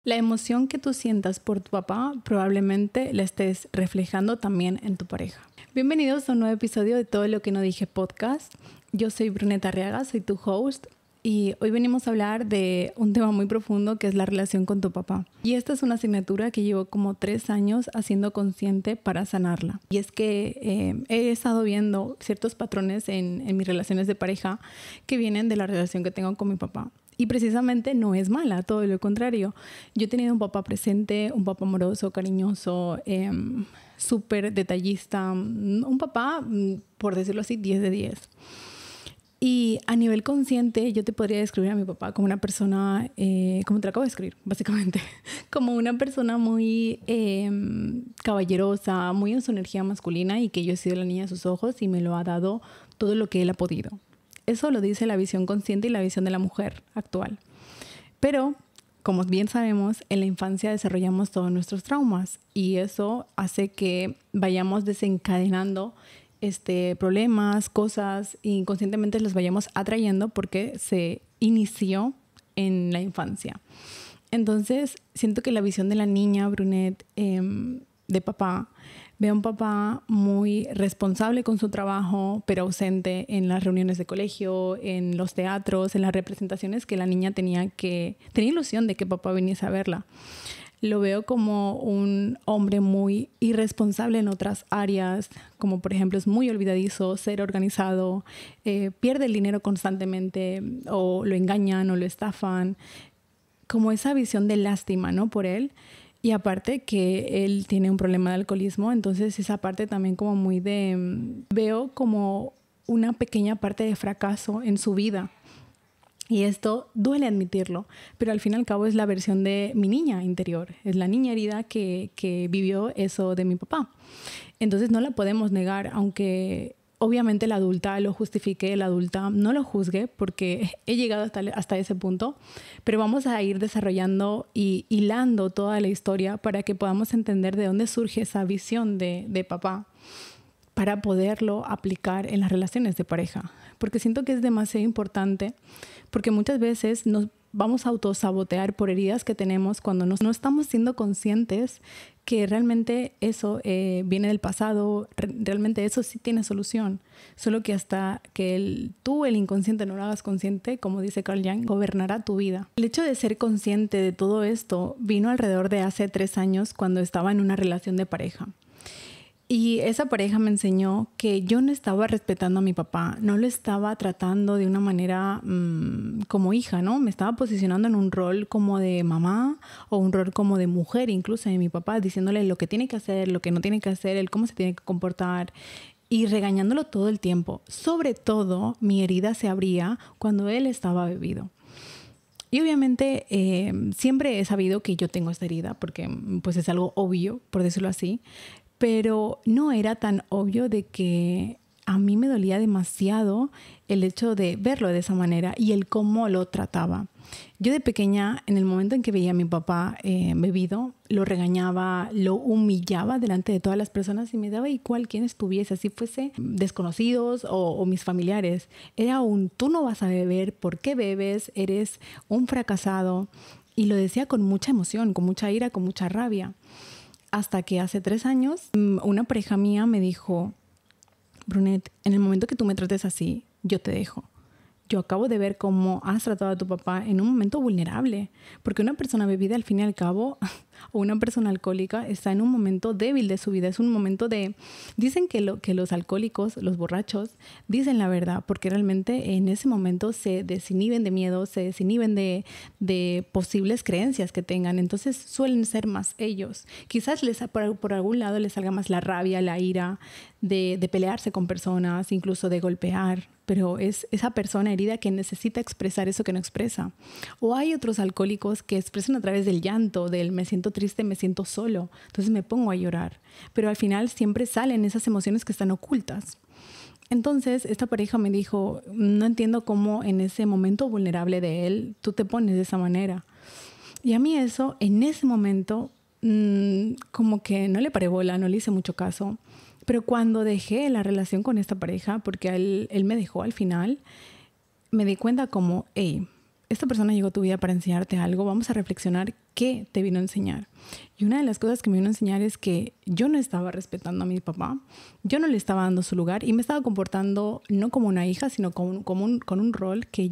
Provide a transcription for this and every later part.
La emoción que tú sientas por tu papá probablemente la estés reflejando también en tu pareja. Bienvenidos a un nuevo episodio de Todo lo que no dije podcast. Yo soy Bruneta Arriaga, soy tu host y hoy venimos a hablar de un tema muy profundo que es la relación con tu papá. Y esta es una asignatura que llevo como 3 años haciendo consciente para sanarla. Y es que he estado viendo ciertos patrones en mis relaciones de pareja que vienen de la relación que tengo con mi papá. Y precisamente no es mala, todo lo contrario. Yo he tenido un papá presente, un papá amoroso, cariñoso, súper detallista, un papá, por decirlo así, 10 de 10. Y a nivel consciente yo te podría describir a mi papá como una persona, como te lo acabo de escribir, básicamente, como una persona muy caballerosa, muy en su energía masculina y que yo he sido la niña de sus ojos y me lo ha dado todo lo que él ha podido. Eso lo dice la visión consciente y la visión de la mujer actual. Pero, como bien sabemos, en la infancia desarrollamos todos nuestros traumas y eso hace que vayamos desencadenando problemas, cosas, e inconscientemente los vayamos atrayendo porque se inició en la infancia. Entonces, siento que la visión de la niña Brunet, de papá, veo a un papá muy responsable con su trabajo, pero ausente en las reuniones de colegio, en los teatros, en las representaciones que la niña tenía ilusión de que papá viniese a verla. Lo veo como un hombre muy irresponsable en otras áreas, como por ejemplo es muy olvidadizo, ser organizado, pierde el dinero constantemente o lo engañan o lo estafan, como esa visión de lástima, ¿no? Por él. Y aparte que él tiene un problema de alcoholismo, entonces esa parte también como muy veo como una pequeña parte de fracaso en su vida. Y esto duele admitirlo, pero al fin y al cabo es la versión de mi niña interior, es la niña herida que vivió eso de mi papá. Entonces no la podemos negar, aunque obviamente la adulta lo justifique, la adulta no lo juzgue porque he llegado hasta ese punto, pero vamos a ir desarrollando y hilando toda la historia para que podamos entender de dónde surge esa visión de papá para poderlo aplicar en las relaciones de pareja. Porque siento que es demasiado importante, porque muchas veces nos vamos a autosabotear por heridas que tenemos cuando no estamos siendo conscientes que realmente eso viene del pasado, realmente eso sí tiene solución. Solo que hasta que tú, el inconsciente, no lo hagas consciente, como dice Carl Jung, gobernará tu vida. El hecho de ser consciente de todo esto vino alrededor de hace 3 años cuando estaba en una relación de pareja. Y esa pareja me enseñó que yo no estaba respetando a mi papá, no lo estaba tratando de una manera como hija, ¿no? Me estaba posicionando en un rol como de mamá o un rol como de mujer, incluso de mi papá, diciéndole lo que tiene que hacer, lo que no tiene que hacer, el cómo se tiene que comportar y regañándolo todo el tiempo. Sobre todo, mi herida se abría cuando él estaba bebido. Y obviamente siempre he sabido que yo tengo esta herida porque pues es algo obvio, por decirlo así. Pero no era tan obvio de que a mí me dolía demasiado el hecho de verlo de esa manera y el cómo lo trataba. Yo de pequeña, en el momento en que veía a mi papá bebido, lo regañaba, lo humillaba delante de todas las personas y me daba igual quién estuviese, así fuese desconocidos o mis familiares. Era tú no vas a beber, ¿por qué bebes? Eres un fracasado. Y lo decía con mucha emoción, con mucha ira, con mucha rabia. Hasta que hace 3 años, una pareja mía me dijo, Brunet, en el momento que tú me trates así, yo te dejo. Yo acabo de ver cómo has tratado a tu papá en un momento vulnerable. Porque una persona bebida, al fin y al cabo, o una persona alcohólica, está en un momento débil de su vida. Es un momento de... Dicen que los alcohólicos, los borrachos, dicen la verdad. Porque realmente en ese momento se desinhiben de miedo, se desinhiben de posibles creencias que tengan. Entonces suelen ser más ellos. Quizás por algún lado les salga más la rabia, la ira, de pelearse con personas, incluso de golpear. Pero es esa persona herida que necesita expresar eso que no expresa. O hay otros alcohólicos que expresan a través del llanto, del me siento triste, me siento solo, entonces me pongo a llorar. Pero al final siempre salen esas emociones que están ocultas. Entonces esta pareja me dijo, no entiendo cómo en ese momento vulnerable de él tú te pones de esa manera. Y a mí eso, en ese momento, como que no le paré bola, no le hice mucho caso. Pero cuando dejé la relación con esta pareja, porque él me dejó al final, me di cuenta como, hey, esta persona llegó a tu vida para enseñarte algo, vamos a reflexionar qué te vino a enseñar. Y una de las cosas que me vino a enseñar es que yo no estaba respetando a mi papá, yo no le estaba dando su lugar y me estaba comportando no como una hija, sino con un rol que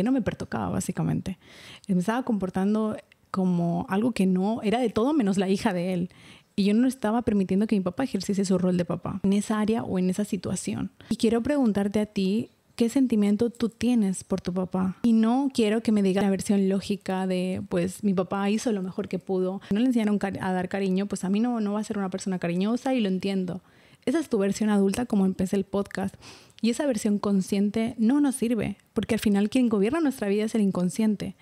no me pertocaba, básicamente. Me estaba comportando como algo que no era de todo menos la hija de él. Y yo no estaba permitiendo que mi papá ejerciese su rol de papá en esa área o en esa situación. Y quiero preguntarte a ti, ¿qué sentimiento tú tienes por tu papá? Y no quiero que me digas la versión lógica de, pues, mi papá hizo lo mejor que pudo. No le enseñaron a dar cariño, pues a mí no va a ser una persona cariñosa y lo entiendo. Esa es tu versión adulta como empecé el podcast. Y esa versión consciente no nos sirve, porque al final quien gobierna nuestra vida es el inconsciente.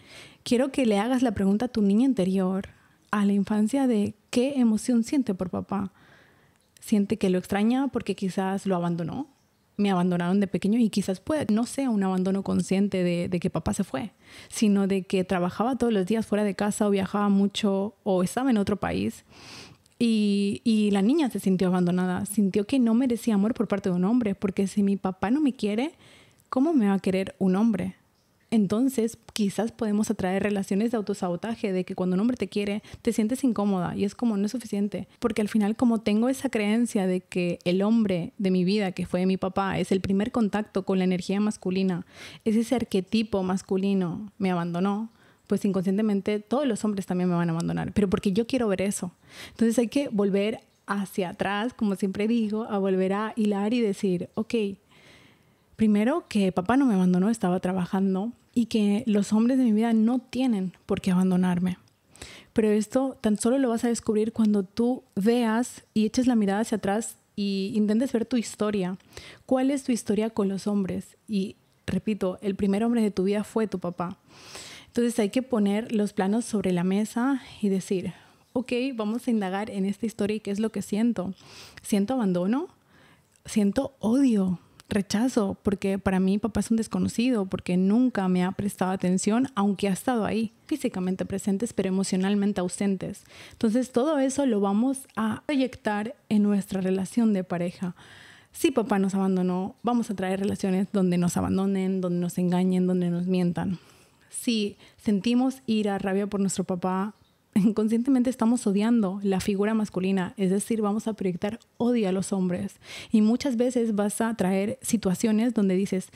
Quiero que le hagas la pregunta a tu niña interior, a la infancia, de qué emoción siente por papá. Siente que lo extraña porque quizás lo abandonó. Me abandonaron de pequeño y quizás no sea un abandono consciente de que papá se fue, sino de que trabajaba todos los días fuera de casa o viajaba mucho o estaba en otro país. Y la niña se sintió abandonada, sintió que no merecía amor por parte de un hombre, porque si mi papá no me quiere, ¿cómo me va a querer un hombre? Entonces, quizás podemos atraer relaciones de autosabotaje, de que cuando un hombre te quiere, te sientes incómoda y es como no es suficiente. Porque al final, como tengo esa creencia de que el hombre de mi vida, que fue mi papá, es el primer contacto con la energía masculina, es ese arquetipo masculino, me abandonó, pues inconscientemente todos los hombres también me van a abandonar. Pero porque yo quiero ver eso. Entonces hay que volver hacia atrás, como siempre digo, a volver a hilar y decir, ok, primero que papá no me abandonó, estaba trabajando y que los hombres de mi vida no tienen por qué abandonarme. Pero esto tan solo lo vas a descubrir cuando tú veas y eches la mirada hacia atrás y intentes ver tu historia. ¿Cuál es tu historia con los hombres? Y repito, el primer hombre de tu vida fue tu papá. Entonces hay que poner los planos sobre la mesa y decir, ok, vamos a indagar en esta historia y qué es lo que siento. ¿Siento abandono? ¿Siento odio? Rechazo, porque para mí papá es un desconocido, porque nunca me ha prestado atención, aunque ha estado ahí, físicamente presentes, pero emocionalmente ausentes. Entonces todo eso lo vamos a proyectar en nuestra relación de pareja. Si papá nos abandonó, vamos a traer relaciones donde nos abandonen, donde nos engañen, donde nos mientan. Si sentimos ira, rabia por nuestro papá, inconscientemente estamos odiando la figura masculina, es decir, vamos a proyectar odio a los hombres. Y muchas veces vas a traer situaciones donde dices,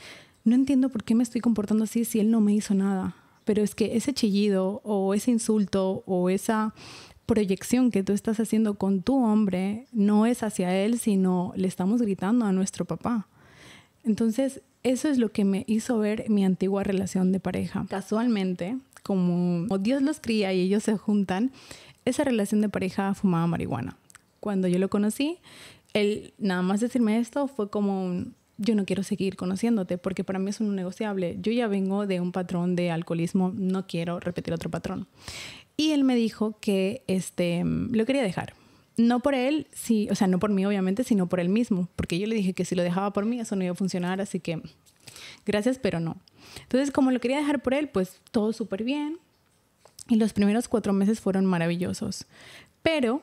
no entiendo por qué me estoy comportando así si él no me hizo nada. Pero es que ese chillido o ese insulto o esa proyección que tú estás haciendo con tu hombre no es hacia él, sino le estamos gritando a nuestro papá. Entonces, eso es lo que me hizo ver mi antigua relación de pareja. Casualmente, como Dios los cría y ellos se juntan, esa relación de pareja fumaba marihuana. Cuando yo lo conocí, él nada más decirme esto fue como yo no quiero seguir conociéndote porque para mí es un negociable. Yo ya vengo de un patrón de alcoholismo, no quiero repetir otro patrón. Y él me dijo que lo quería dejar. No por él, sí, o sea, no por mí obviamente, sino por él mismo. Porque yo le dije que si lo dejaba por mí eso no iba a funcionar, así que gracias, pero no. Entonces, como lo quería dejar por él, pues todo súper bien. Y los primeros 4 meses fueron maravillosos. Pero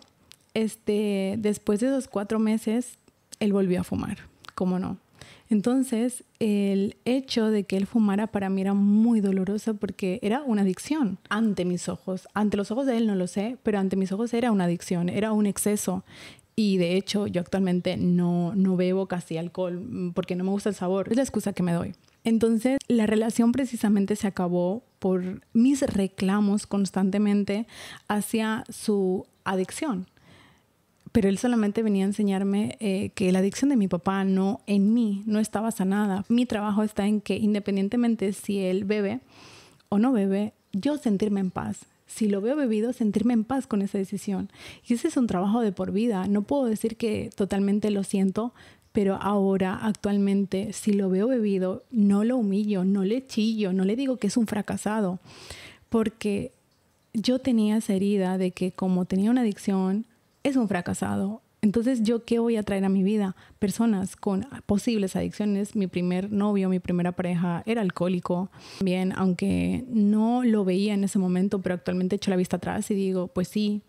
después de esos 4 meses, él volvió a fumar. ¿Cómo no? Entonces, el hecho de que él fumara para mí era muy doloroso porque era una adicción ante mis ojos. Ante los ojos de él no lo sé, pero ante mis ojos era una adicción, era un exceso. Y de hecho, yo actualmente no bebo casi alcohol porque no me gusta el sabor. Es la excusa que me doy. Entonces, la relación precisamente se acabó por mis reclamos constantemente hacia su adicción. Pero él solamente venía a enseñarme que la adicción de mi papá en mí no estaba sanada. Mi trabajo está en que independientemente si él bebe o no bebe, yo sentirme en paz. Si lo veo bebido, sentirme en paz con esa decisión. Y ese es un trabajo de por vida. No puedo decir que totalmente lo siento, pero ahora, actualmente, si lo veo bebido, no lo humillo, no le chillo, no le digo que es un fracasado. Porque yo tenía esa herida de que como tenía una adicción, es un fracasado. Entonces, ¿yo qué voy a traer a mi vida? Personas con posibles adicciones. Mi primer novio, mi primera pareja era alcohólico. Bien, aunque no lo veía en ese momento, pero actualmente echo la vista atrás y digo, pues sí,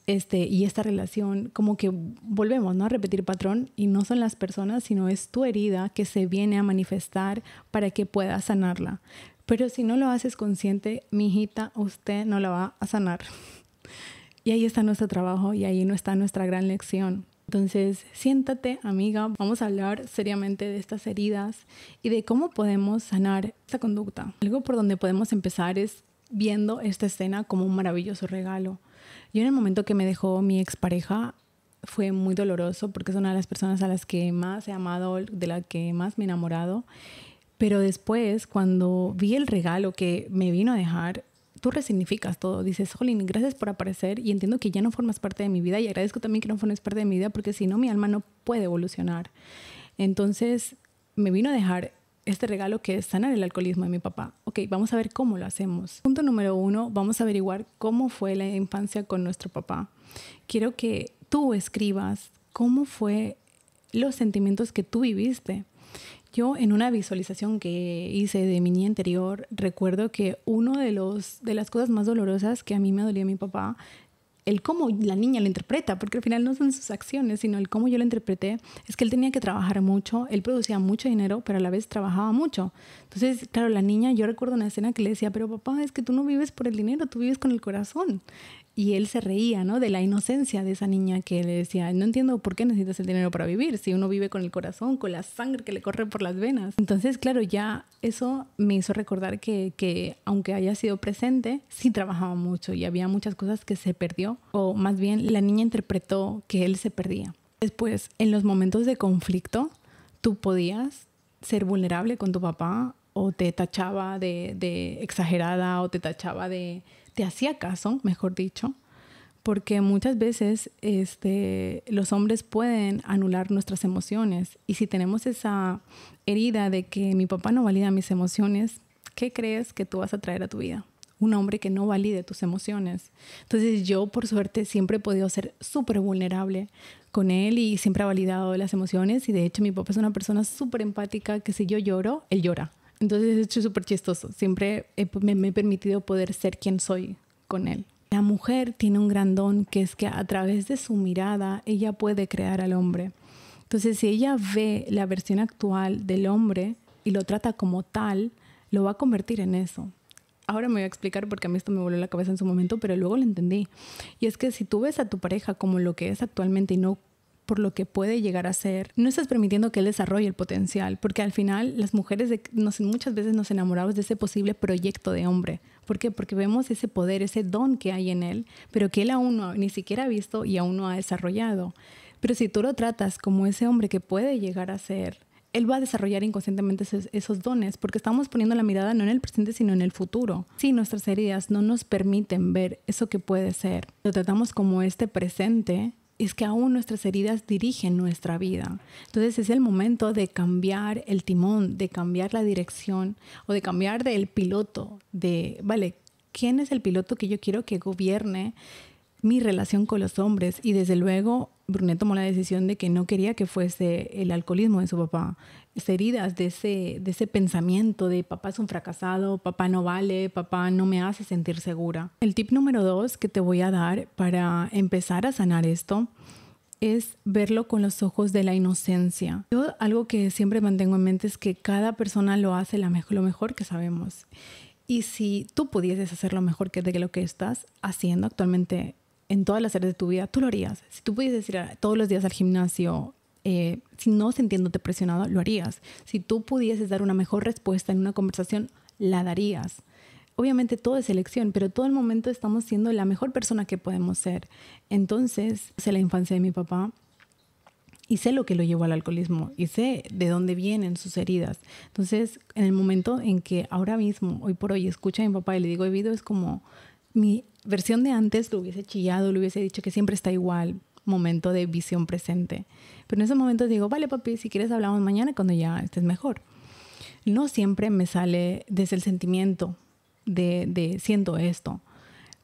y esta relación, como que volvemos, ¿no?, a repetir patrón y no son las personas, sino es tu herida que se viene a manifestar para que puedas sanarla. Pero si no lo haces consciente, mi hijita, usted no la va a sanar. Y ahí está nuestro trabajo y ahí no está nuestra gran lección. Entonces, siéntate, amiga, vamos a hablar seriamente de estas heridas y de cómo podemos sanar esta conducta. Algo por donde podemos empezar es viendo esta escena como un maravilloso regalo. Yo en el momento que me dejó mi expareja fue muy doloroso porque es una de las personas a las que más he amado, de la que más me he enamorado. Pero después, cuando vi el regalo que me vino a dejar, tú resignificas todo. Dices, jolín, gracias por aparecer y entiendo que ya no formas parte de mi vida y agradezco también que no formes parte de mi vida porque si no, mi alma no puede evolucionar. Entonces, me vino a dejar este regalo que es sanar el alcoholismo de mi papá. Ok, vamos a ver cómo lo hacemos. Punto número 1, vamos a averiguar cómo fue la infancia con nuestro papá. Quiero que tú escribas cómo fue los sentimientos que tú viviste. Yo en una visualización que hice de mi niña interior, recuerdo que uno de las cosas más dolorosas que a mí me dolía mi papá, el cómo la niña lo interpreta, porque al final no son sus acciones, sino el cómo yo lo interpreté, es que él tenía que trabajar mucho, él producía mucho dinero, pero a la vez trabajaba mucho. Entonces, claro, la niña, yo recuerdo una escena que le decía, pero papá, es que tú no vives por el dinero, tú vives con el corazón. Y él se reía, ¿no? De la inocencia de esa niña que le decía, no entiendo por qué necesitas el dinero para vivir, si uno vive con el corazón, con la sangre que le corre por las venas. Entonces, claro, ya eso me hizo recordar que aunque haya sido presente, sí trabajaba mucho y había muchas cosas que se perdió, o más bien la niña interpretó que él se perdía. Después, en los momentos de conflicto, tú podías ser vulnerable con tu papá o te tachaba de exagerada o te tachaba te hacía caso, mejor dicho, porque muchas veces los hombres pueden anular nuestras emociones y si tenemos esa herida de que mi papá no valida mis emociones, ¿qué crees que tú vas a traer a tu vida? Un hombre que no valide tus emociones. Entonces yo, por suerte, siempre he podido ser súper vulnerable con él y siempre ha validado las emociones y de hecho mi papá es una persona súper empática que si yo lloro, él llora. Entonces es súper chistoso. Siempre me he permitido poder ser quien soy con él. La mujer tiene un gran don que es que a través de su mirada ella puede crear al hombre. Entonces si ella ve la versión actual del hombre y lo trata como tal, lo va a convertir en eso. Ahora me voy a explicar porque a mí esto me voló la cabeza en su momento, pero luego lo entendí. Y es que si tú ves a tu pareja como lo que es actualmente y no por lo que puede llegar a ser, no estás permitiendo que él desarrolle el potencial, porque al final las mujeres muchas veces nos enamoramos de ese posible proyecto de hombre. ¿Por qué? Porque vemos ese poder, ese don que hay en él, pero que él aún no, ni siquiera ha visto y aún no ha desarrollado. Pero si tú lo tratas como ese hombre que puede llegar a ser, él va a desarrollar inconscientemente esos dones, porque estamos poniendo la mirada no en el presente, sino en el futuro. Si nuestras heridas no nos permiten ver eso que puede ser, lo tratamos como este presente, es que aún nuestras heridas dirigen nuestra vida. Entonces es el momento de cambiar el timón, de cambiar la dirección o de cambiar del piloto, vale, ¿quién es el piloto que yo quiero que gobierne mi relación con los hombres? Y desde luego Brunet tomó la decisión de que no quería que fuese el alcoholismo de su papá. Esas heridas de ese pensamiento de papá es un fracasado, papá no vale, papá no me hace sentir segura. El tip número 2 que te voy a dar para empezar a sanar esto es verlo con los ojos de la inocencia. Yo algo que siempre mantengo en mente es que cada persona lo hace lo mejor que sabemos. Y si tú pudieses hacer lo mejor de lo que estás haciendo actualmente en todas las áreas de tu vida, tú lo harías. Si tú pudieses ir todos los días al gimnasio, si no sintiéndote presionado, lo harías. Si tú pudieses dar una mejor respuesta en una conversación, la darías. Obviamente todo es elección, pero todo el momento estamos siendo la mejor persona que podemos ser. Entonces, sé la infancia de mi papá y sé lo que lo llevó al alcoholismo y sé de dónde vienen sus heridas. Entonces, en el momento en que ahora mismo, hoy por hoy, escucho a mi papá y le digo, he vivido, es como mi versión de antes lo hubiese chillado, le hubiese dicho que siempre está igual, momento de visión presente. Pero en esos momentos digo, vale papi, si quieres hablamos mañana cuando ya estés mejor. No siempre me sale desde el sentimiento de siento esto,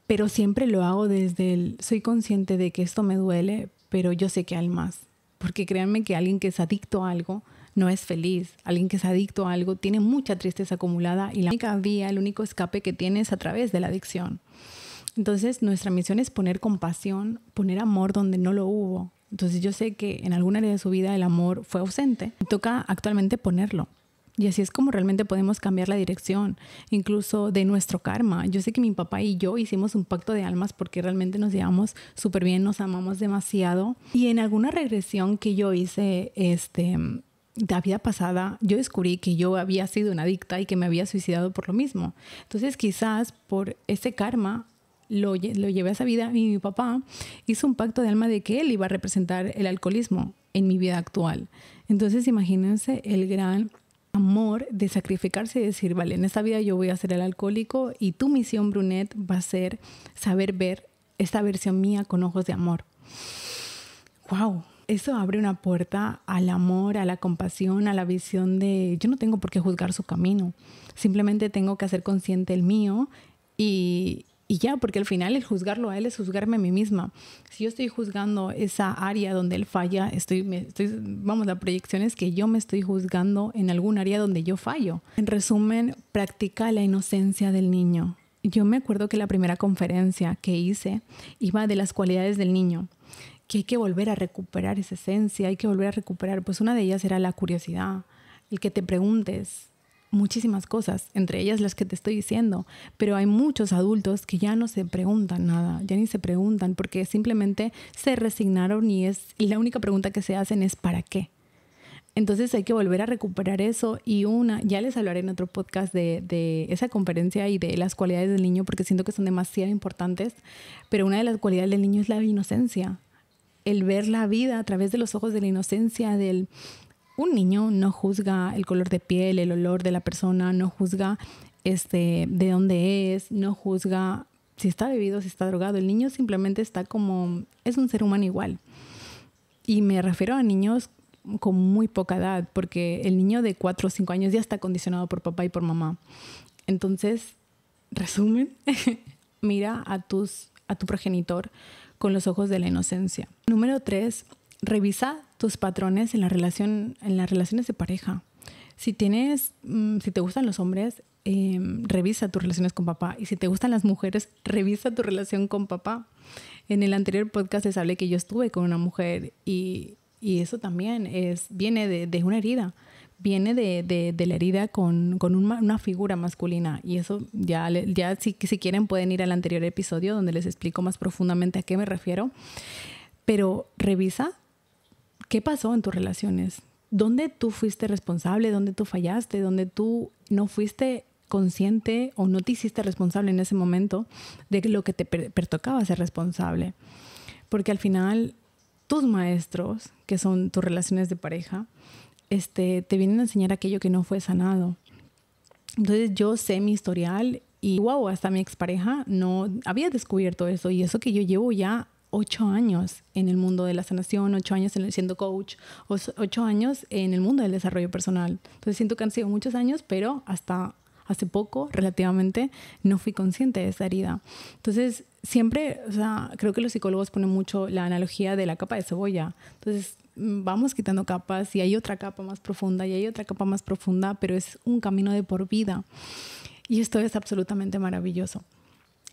pero siempre lo hago desde soy consciente de que esto me duele, pero yo sé que hay más. Porque créanme que alguien que es adicto a algo no es feliz. Alguien que es adicto a algo tiene mucha tristeza acumulada y la única vía, el único escape que tiene es a través de la adicción. Entonces, nuestra misión es poner compasión, poner amor donde no lo hubo. Entonces, yo sé que en alguna área de su vida el amor fue ausente. Me toca actualmente ponerlo. Y así es como realmente podemos cambiar la dirección, incluso de nuestro karma. Yo sé que mi papá y yo hicimos un pacto de almas porque realmente nos llevamos súper bien, nos amamos demasiado. Y en alguna regresión que yo hice de la vida pasada, yo descubrí que yo había sido una adicta y que me había suicidado por lo mismo. Entonces quizás por ese karma lo llevé a esa vida y mi papá hizo un pacto de alma de que él iba a representar el alcoholismo en mi vida actual. Entonces imagínense el gran amor de sacrificarse y decir, vale, en esta vida yo voy a ser el alcohólico y tu misión, Brunet, va a ser saber ver esta versión mía con ojos de amor. ¡Wow! Eso abre una puerta al amor, a la compasión, a la visión de yo no tengo por qué juzgar su camino. Simplemente tengo que hacer consciente el mío y ya, porque al final el juzgarlo a él es juzgarme a mí misma. Si yo estoy juzgando esa área donde él falla, la proyección es que yo me estoy juzgando en algún área donde yo fallo. En resumen, practica la inocencia del niño. Yo me acuerdo que la primera conferencia que hice iba de las cualidades del niño, que hay que volver a recuperar esa esencia, hay que volver a recuperar, pues una de ellas era la curiosidad, el que te preguntes muchísimas cosas, entre ellas las que te estoy diciendo, pero hay muchos adultos que ya no se preguntan nada, ya ni se preguntan porque simplemente se resignaron y la única pregunta que se hacen es ¿para qué? Entonces hay que volver a recuperar eso y ya les hablaré en otro podcast de esa conferencia y de las cualidades del niño porque siento que son demasiado importantes, pero una de las cualidades del niño es la inocencia, el ver la vida a través de los ojos de la inocencia un niño no juzga el color de piel, el olor de la persona, no juzga de dónde es, no juzga si está bebido, si está drogado. El niño simplemente es un ser humano igual. Y me refiero a niños con muy poca edad, porque el niño de 4 o 5 años ya está condicionado por papá y por mamá. Entonces, resumen, mira a tu progenitor con los ojos de la inocencia. Número 3, revisa tus patrones en las relaciones de pareja. Si te gustan los hombres, revisa tus relaciones con papá. Y si te gustan las mujeres, revisa tu relación con papá. En el anterior podcast les hablé que yo estuve con una mujer y eso también viene de una herida. Viene de la herida con una figura masculina. Y eso ya si quieren pueden ir al anterior episodio donde les explico más profundamente a qué me refiero. Pero revisa qué pasó en tus relaciones. ¿Dónde tú fuiste responsable? ¿Dónde tú fallaste? ¿Dónde tú no fuiste consciente o no te hiciste responsable en ese momento de lo que te pertocaba ser responsable? Porque al final tus maestros, que son tus relaciones de pareja, te vienen a enseñar aquello que no fue sanado. Entonces yo sé mi historial y wow, hasta mi expareja no había descubierto eso, y eso que yo llevo ya 8 años en el mundo de la sanación, 8 años siendo coach, 8 años en el mundo del desarrollo personal. Entonces siento que han sido muchos años, pero hasta hace poco, relativamente, no fui consciente de esa herida. Entonces siempre, creo que los psicólogos ponen mucho la analogía de la capa de cebolla. Entonces vamos quitando capas y hay otra capa más profunda y hay otra capa más profunda, pero es un camino de por vida. Y esto es absolutamente maravilloso.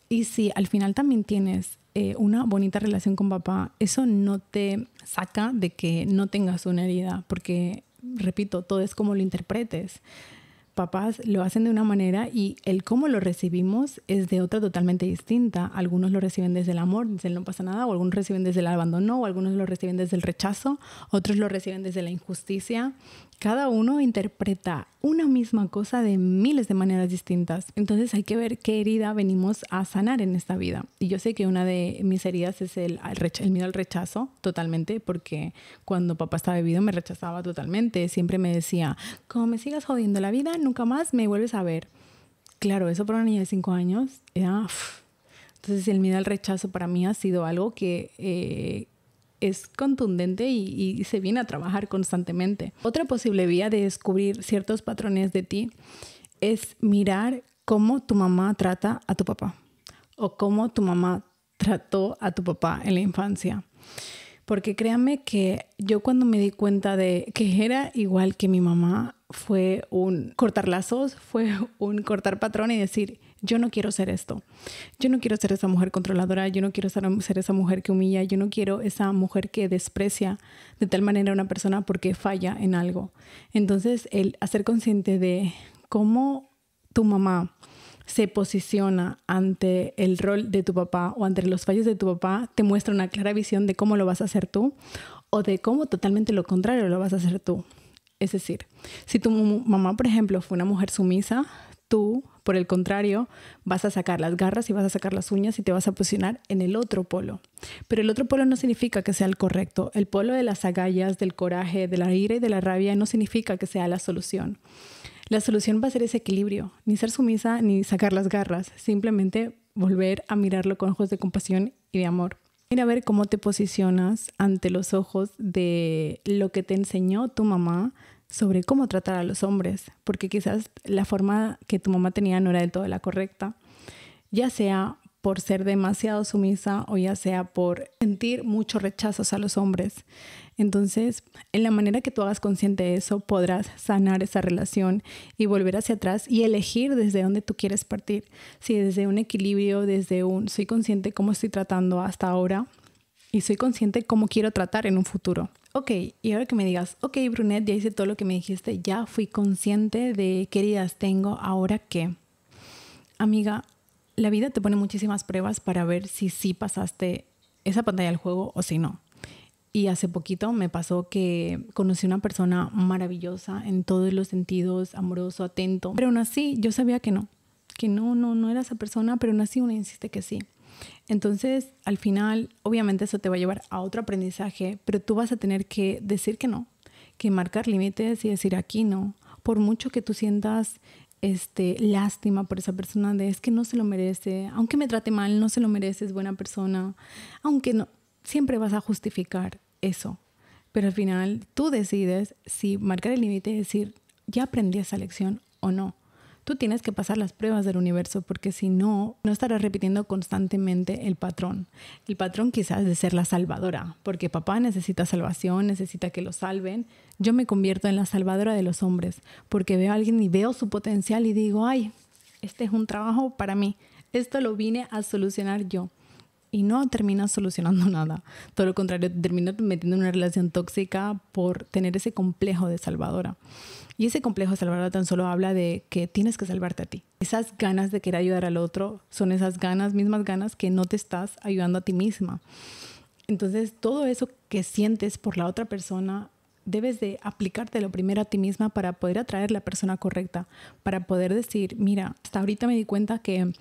Y si al final también tienes una bonita relación con papá, eso no te saca de que no tengas una herida, porque, repito, todo es como lo interpretes. Papás lo hacen de una manera y el cómo lo recibimos es de otra totalmente distinta. Algunos lo reciben desde el amor, desde el no pasa nada, o algunos reciben desde el abandono, o algunos lo reciben desde el rechazo, otros lo reciben desde la injusticia. Cada uno interpreta una misma cosa de miles de maneras distintas. Entonces hay que ver qué herida venimos a sanar en esta vida. Y yo sé que una de mis heridas es el miedo al rechazo, totalmente, porque cuando papá estaba bebido me rechazaba totalmente. Siempre me decía, como me sigas jodiendo la vida, nunca más me vuelves a ver. Claro, eso para una niña de 5 años era... Entonces el miedo al rechazo para mí ha sido algo que... es contundente y se viene a trabajar constantemente. Otra posible vía de descubrir ciertos patrones de ti es mirar cómo tu mamá trata a tu papá o cómo tu mamá trató a tu papá en la infancia. Porque créanme que yo cuando me di cuenta de que era igual que mi mamá, fue un cortar lazos, fue un cortar patrón y decir, yo no quiero ser esto. Yo no quiero ser esa mujer controladora, yo no quiero ser esa mujer que humilla, yo no quiero esa mujer que desprecia de tal manera a una persona porque falla en algo. Entonces, el hacer consciente de cómo tu mamá se posiciona ante el rol de tu papá o ante los fallos de tu papá, te muestra una clara visión de cómo lo vas a hacer tú o de cómo totalmente lo contrario lo vas a hacer tú. Es decir, si tu mamá, por ejemplo, fue una mujer sumisa, tú, por el contrario, vas a sacar las garras y vas a sacar las uñas y te vas a posicionar en el otro polo. Pero el otro polo no significa que sea el correcto. El polo de las agallas, del coraje, de la ira y de la rabia no significa que sea la solución. La solución va a ser ese equilibrio, ni ser sumisa ni sacar las garras, simplemente volver a mirarlo con ojos de compasión y de amor. Mira a ver cómo te posicionas ante los ojos de lo que te enseñó tu mamá sobre cómo tratar a los hombres, porque quizás la forma que tu mamá tenía no era del todo la correcta, ya sea por ser demasiado sumisa o ya sea por sentir muchos rechazos a los hombres. Entonces, en la manera que tú hagas consciente de eso, podrás sanar esa relación y volver hacia atrás y elegir desde dónde tú quieres partir. Si desde un equilibrio, desde un soy consciente cómo estoy tratando hasta ahora y soy consciente cómo quiero tratar en un futuro. Ok, y ahora que me digas, ok, Brunet, ya hice todo lo que me dijiste, ya fui consciente de qué heridas tengo, ¿ahora qué? Amiga, la vida te pone muchísimas pruebas para ver si sí pasaste esa pantalla del juego o si no. Y hace poquito me pasó que conocí una persona maravillosa en todos los sentidos, amoroso, atento. Pero aún así yo sabía que no era esa persona, pero aún así uno insiste que sí. Entonces, al final, obviamente eso te va a llevar a otro aprendizaje, pero tú vas a tener que decir que no, que marcar límites y decir aquí no. Por mucho que tú sientas lástima por esa persona, de es que no se lo merece, aunque me trate mal, no se lo merece, es buena persona, aunque no, siempre vas a justificar eso. Pero al final tú decides si marcar el límite y decir, ya aprendí esa lección o no. Tú tienes que pasar las pruebas del universo porque si no, no estarás repitiendo constantemente el patrón. El patrón quizás de ser la salvadora, porque papá necesita salvación, necesita que lo salven. Yo me convierto en la salvadora de los hombres porque veo a alguien y veo su potencial y digo, ay, este es un trabajo para mí. Esto lo vine a solucionar yo. Y no terminas solucionando nada. Todo lo contrario, te terminas metiendo en una relación tóxica por tener ese complejo de salvadora. Y ese complejo de salvadora tan solo habla de que tienes que salvarte a ti. Esas ganas de querer ayudar al otro son esas mismas ganas que no te estás ayudando a ti misma. Entonces, todo eso que sientes por la otra persona, debes de aplicártelo primero a ti misma para poder atraer la persona correcta, para poder decir, mira, hasta ahorita me di cuenta que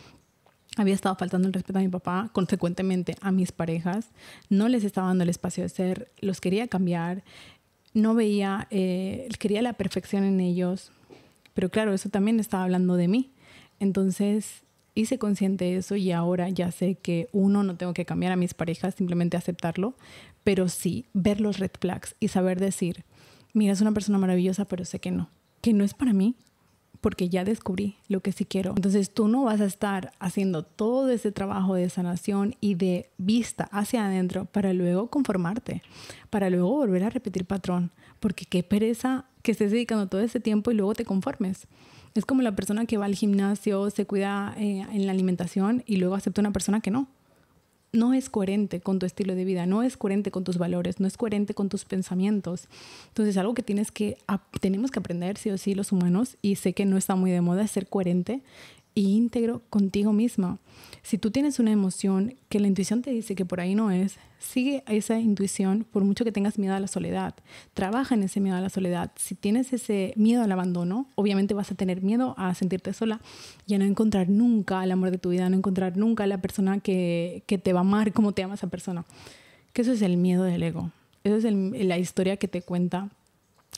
había estado faltando el respeto a mi papá, consecuentemente a mis parejas, no les estaba dando el espacio de ser, los quería cambiar, no veía, quería la perfección en ellos, pero claro, eso también estaba hablando de mí. Entonces hice consciente de eso y ahora ya sé que no tengo que cambiar a mis parejas, simplemente aceptarlo, pero sí ver los red flags y saber decir, mira, es una persona maravillosa, pero sé que no es para mí, porque ya descubrí lo que sí quiero. Entonces tú no vas a estar haciendo todo ese trabajo de sanación y de vista hacia adentro para luego conformarte, para luego volver a repetir patrón, porque qué pereza que estés dedicando todo ese tiempo y luego te conformes. Es como la persona que va al gimnasio, se cuida en la alimentación y luego acepta una persona que no. No es coherente con tu estilo de vida, no es coherente con tus valores, no es coherente con tus pensamientos. Entonces, algo que tenemos que aprender sí o sí los humanos, y sé que no está muy de moda, es ser coherente e íntegro contigo misma. Si tú tienes una emoción que la intuición te dice que por ahí no es, sigue esa intuición por mucho que tengas miedo a la soledad. Trabaja en ese miedo a la soledad. Si tienes ese miedo al abandono, obviamente vas a tener miedo a sentirte sola y a no encontrar nunca el amor de tu vida, a no encontrar nunca la persona que te va a amar como te ama esa persona. Que eso es el miedo del ego. Eso es la historia que te cuenta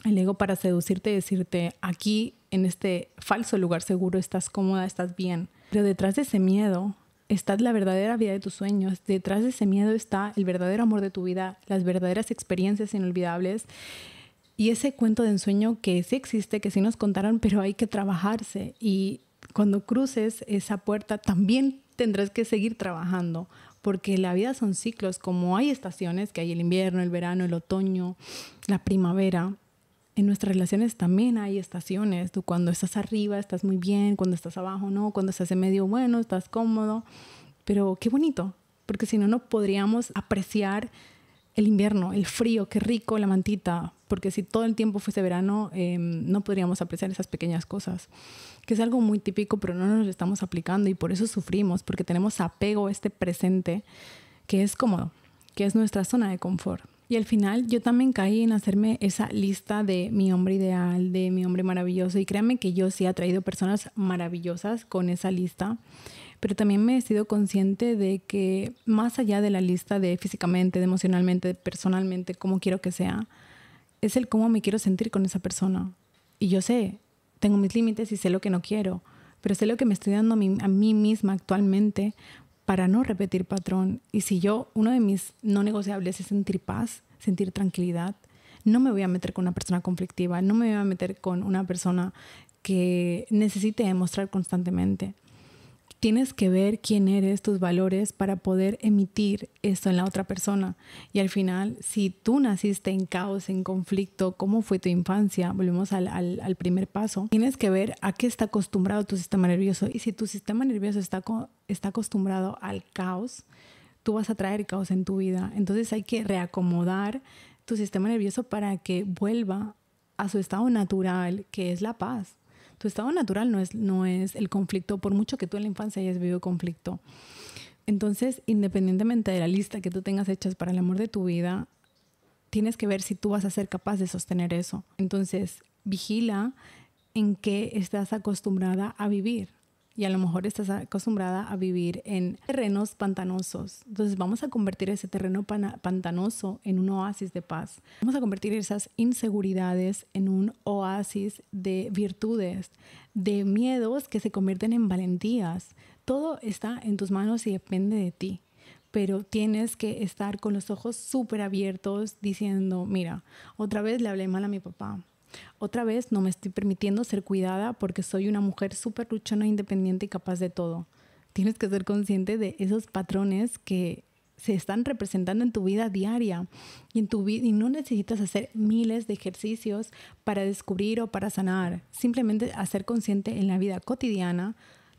el ego para seducirte y decirte, aquí en este falso lugar seguro estás cómoda, estás bien. Pero detrás de ese miedo está la verdadera vida de tus sueños. Detrás de ese miedo está el verdadero amor de tu vida, las verdaderas experiencias inolvidables y ese cuento de ensueño que sí existe, que sí nos contaron, pero hay que trabajarse. Y cuando cruces esa puerta también tendrás que seguir trabajando, porque la vida son ciclos, como hay estaciones, que hay el invierno, el verano, el otoño, la primavera. en nuestras relaciones también hay estaciones. Tú cuando estás arriba estás muy bien, cuando estás abajo no, cuando estás en medio bueno, estás cómodo. Pero qué bonito, porque si no, no podríamos apreciar el invierno, el frío, qué rico la mantita, porque si todo el tiempo fuese verano, no podríamos apreciar esas pequeñas cosas, que es algo muy típico, pero no nos lo estamos aplicando y por eso sufrimos, porque tenemos apego a este presente que es cómodo, que es nuestra zona de confort. Y al final yo también caí en hacerme esa lista de mi hombre ideal, de mi hombre maravilloso, y créanme que yo sí he atraído personas maravillosas con esa lista, pero también me he sido consciente de que más allá de la lista de físicamente, de emocionalmente, de personalmente, cómo quiero que sea, es el cómo me quiero sentir con esa persona. Y yo sé, tengo mis límites y sé lo que no quiero, pero sé lo que me estoy dando a mí misma actualmente para no repetir patrón. Y si uno de mis no negociables es sentir paz, sentir tranquilidad, no me voy a meter con una persona conflictiva, no me voy a meter con una persona que necesite demostrar constantemente. Tienes que ver quién eres, tus valores, para poder emitir esto en la otra persona. Y al final, si tú naciste en caos, en conflicto, ¿cómo fue tu infancia? Volvemos al primer paso. Tienes que ver a qué está acostumbrado tu sistema nervioso. Y si tu sistema nervioso está acostumbrado al caos, tú vas a traer caos en tu vida. Entonces hay que reacomodar tu sistema nervioso para que vuelva a su estado natural, que es la paz. Tu estado natural no es el conflicto, por mucho que tú en la infancia hayas vivido conflicto. Entonces, independientemente de la lista que tú tengas hechas para el amor de tu vida, tienes que ver si tú vas a ser capaz de sostener eso. Entonces, vigila en qué estás acostumbrada a vivir. Y a lo mejor estás acostumbrada a vivir en terrenos pantanosos. Entonces vamos a convertir ese terreno pantanoso en un oasis de paz. Vamos a convertir esas inseguridades en un oasis de virtudes, de miedos que se convierten en valentías. Todo está en tus manos y depende de ti. Pero tienes que estar con los ojos súper abiertos diciendo, mira, otra vez le hablé mal a mi papá. Otra vez no me estoy permitiendo ser cuidada porque soy una mujer súper luchona, independiente y capaz de todo. Tienes que ser consciente de esos patrones que se están representando en tu vida diaria y no necesitas hacer miles de ejercicios para descubrir o para sanar. Simplemente hacer consciente en la vida cotidiana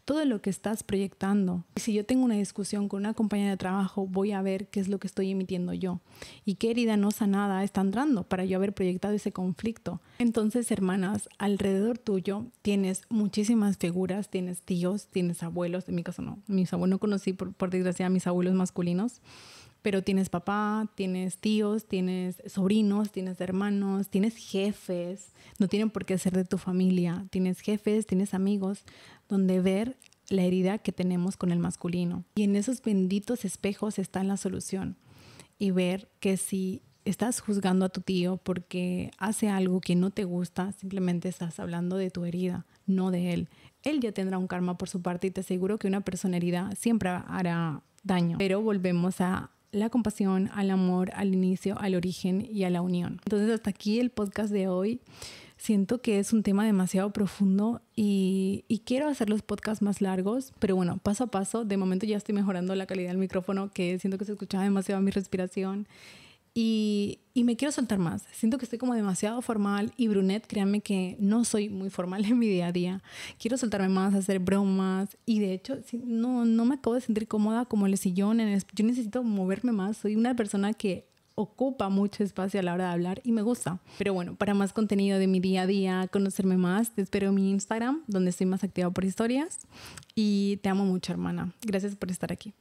todo lo que estás proyectando. Y si yo tengo una discusión con una compañera de trabajo, voy a ver qué es lo que estoy emitiendo yo y qué herida no sanada está entrando para yo haber proyectado ese conflicto. Entonces, hermanas, alrededor tuyo tienes muchísimas figuras, tienes tíos, tienes abuelos. En mi caso no, mis abuelos no conocí por desgracia a mis abuelos masculinos, pero tienes papá, tienes tíos, tienes sobrinos, tienes hermanos, tienes jefes. No tienen por qué ser de tu familia. Tienes jefes, tienes amigos, donde ver la herida que tenemos con el masculino. Y en esos benditos espejos está la solución. Y ver que si estás juzgando a tu tío porque hace algo que no te gusta, simplemente estás hablando de tu herida, no de él. Él ya tendrá un karma por su parte y te aseguro que una persona herida siempre hará daño. Pero volvemos a la compasión, al amor, al inicio, al origen y a la unión. Entonces, hasta aquí el podcast de hoy. Siento que es un tema demasiado profundo y quiero hacer los podcasts más largos, pero bueno, paso a paso. De momento ya estoy mejorando la calidad del micrófono, que siento que se escuchaba demasiado mi respiración. Y me quiero soltar más. Siento que estoy como demasiado formal y brunette, créanme que no soy muy formal en mi día a día. Quiero soltarme más, hacer bromas y de hecho no me acabo de sentir cómoda como el sillón. Yo necesito moverme más. Soy una persona que ocupa mucho espacio a la hora de hablar y me gusta. Pero bueno, para más contenido de mi día a día, conocerme más, te espero en mi Instagram, donde estoy más activa por historias. Y te amo mucho, hermana. Gracias por estar aquí.